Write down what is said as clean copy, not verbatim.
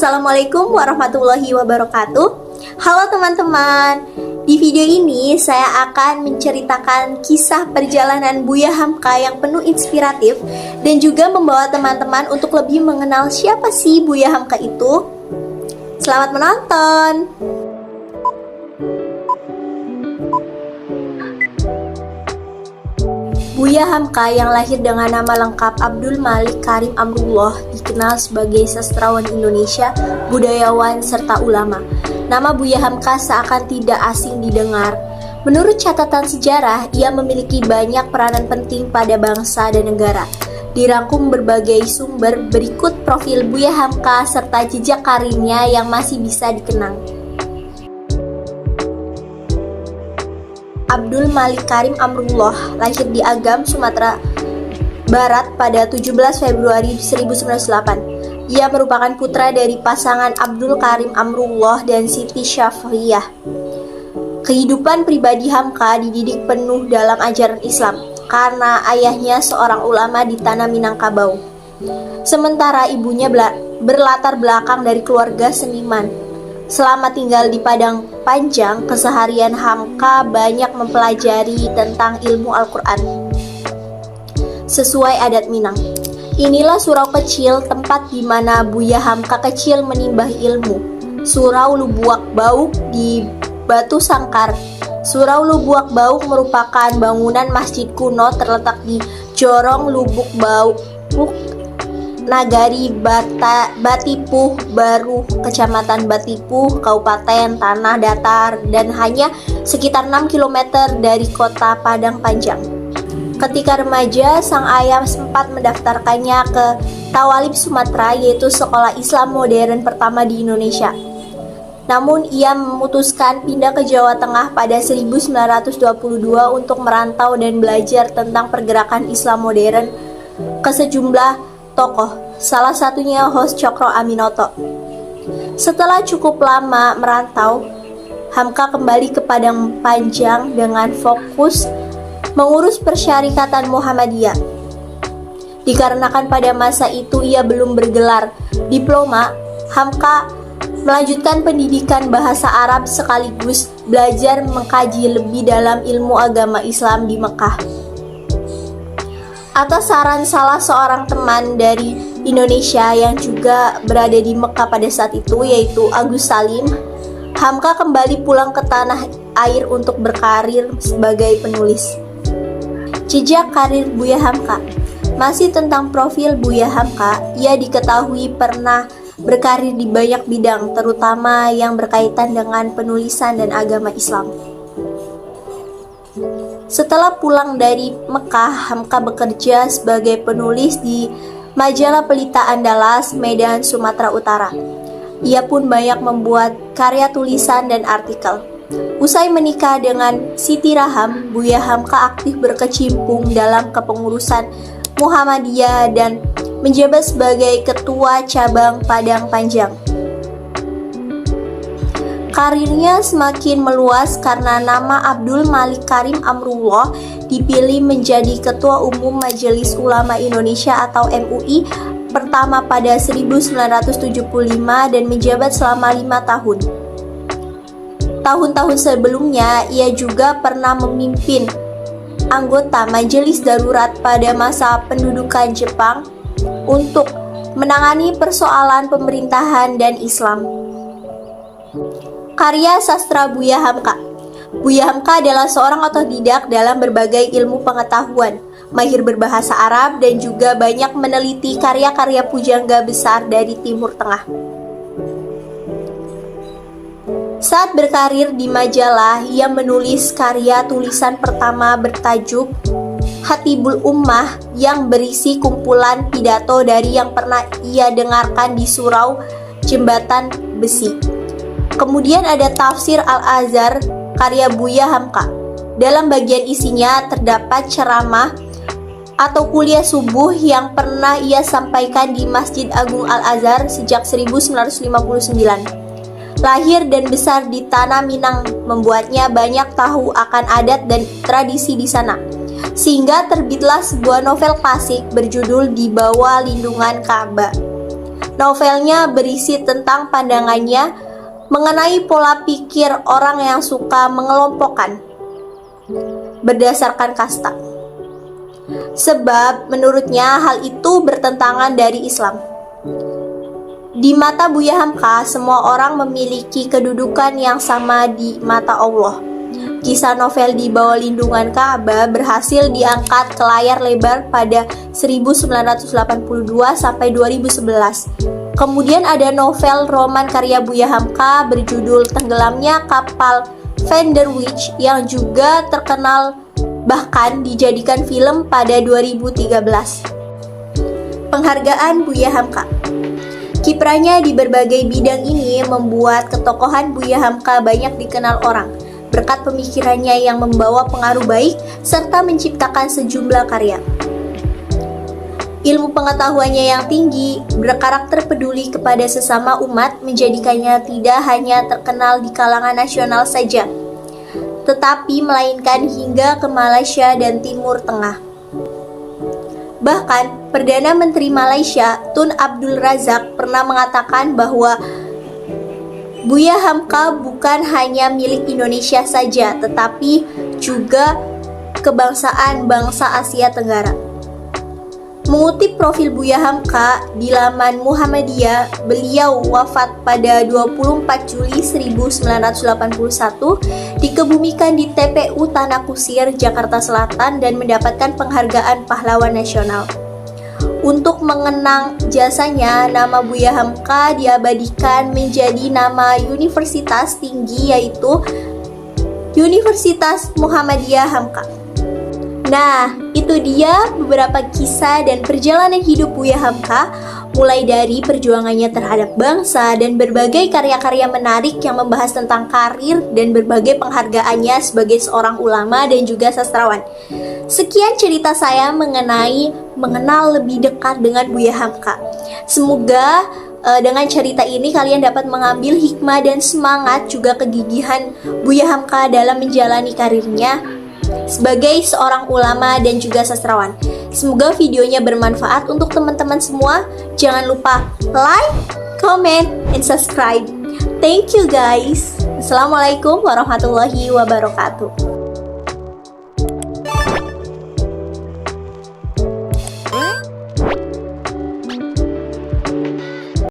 Assalamualaikum warahmatullahi wabarakatuh. Halo teman-teman, di video ini saya akan menceritakan kisah perjalanan Buya Hamka yang penuh inspiratif dan juga membawa teman-teman untuk lebih mengenal siapa sih Buya Hamka itu. Selamat menonton. Buya Hamka yang lahir dengan nama lengkap Abdul Malik Karim Amrullah dikenal sebagai sastrawan Indonesia, budayawan, serta ulama. Nama Buya Hamka seakan tidak asing didengar. Menurut catatan sejarah, ia memiliki banyak peranan penting pada bangsa dan negara. Dirangkum berbagai sumber, berikut profil Buya Hamka serta jejak karirnya yang masih bisa dikenang. Abdul Malik Karim Amrullah lahir di Agam, Sumatera Barat pada 17 Februari 1908. Ia merupakan putra dari pasangan Abdul Karim Amrullah dan Siti Syafriyah. Kehidupan pribadi Hamka dididik penuh dalam ajaran Islam karena ayahnya seorang ulama di tanah Minangkabau. Sementara ibunya berlatar belakang dari keluarga seniman. Selama tinggal di Padang Panjang, keseharian Hamka banyak mempelajari tentang ilmu Al-Quran sesuai adat Minang. Inilah surau kecil tempat di mana Buya Hamka kecil menimbah ilmu. Surau Lubuak Bauk di Batu Sangkar. Surau Lubuak Bauk merupakan bangunan masjid kuno terletak di Jorong Lubuk Bauk, Nagari Batipuh Baru, Kecamatan Batipuh, Kabupaten Tanah Datar, dan hanya sekitar 6 km dari kota Padang Panjang. Ketika remaja, sang ayah sempat mendaftarkannya ke Tawalib Sumatera, yaitu sekolah Islam modern pertama di Indonesia. Namun ia memutuskan pindah ke Jawa Tengah pada 1922 untuk merantau dan belajar tentang pergerakan Islam modern ke sejumlah tokoh, salah satunya Hos Cokro Aminoto. Setelah cukup lama merantau, Hamka kembali ke Padang Panjang dengan fokus mengurus persyarikatan Muhammadiyah. Dikarenakan pada masa itu ia belum bergelar diploma, Hamka melanjutkan pendidikan bahasa Arab sekaligus belajar mengkaji lebih dalam ilmu agama Islam di Mekah. Atas saran salah seorang teman dari Indonesia yang juga berada di Mekah pada saat itu, yaitu Agus Salim, Hamka kembali pulang ke tanah air untuk berkarir sebagai penulis. Jejak karir Buya Hamka. Masih tentang profil Buya Hamka, ia diketahui pernah berkarir di banyak bidang, terutama yang berkaitan dengan penulisan dan agama Islam. Setelah pulang dari Mekah, Hamka bekerja sebagai penulis di majalah Pelita Andalas, Medan, Sumatera Utara. Ia pun banyak membuat karya tulisan dan artikel. Usai menikah dengan Siti Raham, Buya Hamka aktif berkecimpung dalam kepengurusan Muhammadiyah dan menjabat sebagai ketua cabang Padang Panjang. Karirnya semakin meluas karena nama Abdul Malik Karim Amrullah dipilih menjadi Ketua Umum Majelis Ulama Indonesia atau MUI pertama pada 1975 dan menjabat selama 5 tahun. Tahun-tahun sebelumnya, ia juga pernah memimpin anggota Majelis Darurat pada masa pendudukan Jepang untuk menangani persoalan pemerintahan dan Islam. Karya sastra Buya Hamka. Buya Hamka adalah seorang otodidak dalam berbagai ilmu pengetahuan, mahir berbahasa Arab dan juga banyak meneliti karya-karya pujangga besar dari Timur Tengah. Saat berkarir di majalah, ia menulis karya tulisan pertama bertajuk Hatibul Ummah yang berisi kumpulan pidato dari yang pernah ia dengarkan di surau Jembatan Besi. Kemudian ada Tafsir Al-Azhar karya Buya Hamka. Dalam bagian isinya terdapat ceramah atau kuliah subuh yang pernah ia sampaikan di Masjid Agung Al-Azhar sejak 1959. Lahir dan besar di tanah Minang membuatnya banyak tahu akan adat dan tradisi di sana. Sehingga terbitlah sebuah novel klasik berjudul Di Bawah Lindungan Ka'bah. Novelnya berisi tentang pandangannya mengenai pola pikir orang yang suka mengelompokkan berdasarkan kasta. Sebab menurutnya hal itu bertentangan dari Islam. Di mata Buya Hamka, semua orang memiliki kedudukan yang sama di mata Allah. Kisah novel Di Bawah Lindungan Ka'bah berhasil diangkat ke layar lebar pada 1982 sampai 2011. Kemudian ada novel roman karya Buya Hamka berjudul Tenggelamnya Kapal Van der Wijk yang juga terkenal, bahkan dijadikan film pada 2013. Penghargaan Buya Hamka. Kiprahnya di berbagai bidang ini membuat ketokohan Buya Hamka banyak dikenal orang, berkat pemikirannya yang membawa pengaruh baik serta menciptakan sejumlah karya. Ilmu pengetahuannya yang tinggi, berkarakter peduli kepada sesama umat menjadikannya tidak hanya terkenal di kalangan nasional saja, tetapi melainkan hingga ke Malaysia dan Timur Tengah. Bahkan, Perdana Menteri Malaysia Tun Abdul Razak pernah mengatakan bahwa Buya Hamka bukan hanya milik Indonesia saja, tetapi juga kebangsaan bangsa Asia Tenggara. Mengutip profil Buya Hamka di laman Muhammadiyah, beliau wafat pada 24 Juli 1981, dikebumikan di TPU Tanah Kusir, Jakarta Selatan dan mendapatkan penghargaan pahlawan nasional. Untuk mengenang jasanya, nama Buya Hamka diabadikan menjadi nama universitas tinggi, yaitu Universitas Muhammadiyah Hamka. Nah, itu dia beberapa kisah dan perjalanan hidup Buya Hamka, mulai dari perjuangannya terhadap bangsa dan berbagai karya-karya menarik yang membahas tentang karir dan berbagai penghargaannya sebagai seorang ulama dan juga sastrawan. Sekian cerita saya mengenal lebih dekat dengan Buya Hamka. Semoga dengan cerita ini kalian dapat mengambil hikmah dan semangat juga kegigihan Buya Hamka dalam menjalani karirnya sebagai seorang ulama dan juga sastrawan. Semoga videonya bermanfaat untuk teman-teman semua. Jangan lupa like, comment, and subscribe. Thank you guys. Assalamualaikum warahmatullahi wabarakatuh.